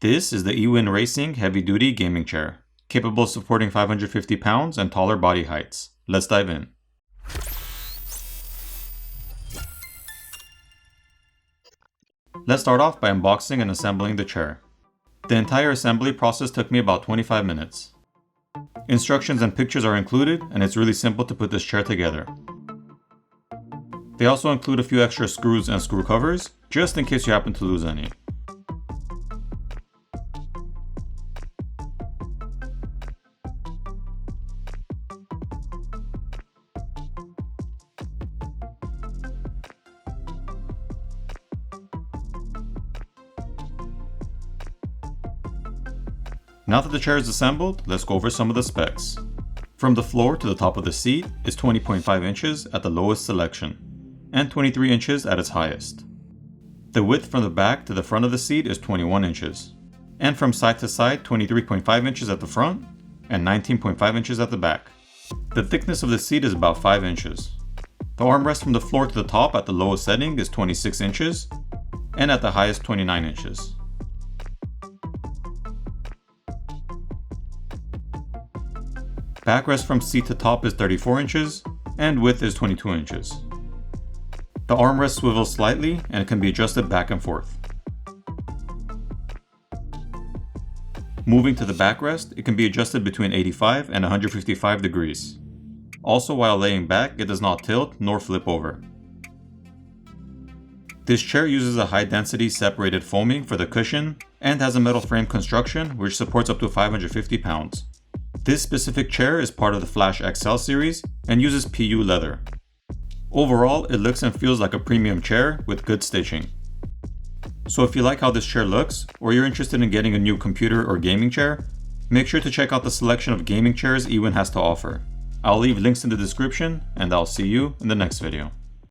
This is the EwinRacing Heavy Duty Gaming Chair, capable of supporting 550 pounds and taller body heights. Let's dive in. Let's start off by unboxing and assembling the chair. The entire assembly process took me about 25 minutes. Instructions and pictures are included, and it's really simple to put this chair together. They also include a few extra screws and screw covers, just in case you happen to lose any. Now that the chair is assembled, let's go over some of the specs. From the floor to the top of the seat is 20.5 inches at the lowest selection, and 23 inches at its highest. The width from the back to the front of the seat is 21 inches, and from side to side 23.5 inches at the front and 19.5 inches at the back. The thickness of the seat is about 5 inches. The armrest from the floor to the top at the lowest setting is 26 inches, and at the highest 29 inches. Backrest from seat to top is 34 inches, and width is 22 inches. The armrest swivels slightly and can be adjusted back and forth. Moving to the backrest, it can be adjusted between 85 and 155 degrees. Also, while laying back, it does not tilt nor flip over. This chair uses a high-density separated foaming for the cushion and has a metal frame construction which supports up to 550 pounds. This specific chair is part of the Flash XL series and uses PU leather. Overall, it looks and feels like a premium chair with good stitching. So if you like how this chair looks, or you're interested in getting a new computer or gaming chair, make sure to check out the selection of gaming chairs Ewin has to offer. I'll leave links in the description, and I'll see you in the next video.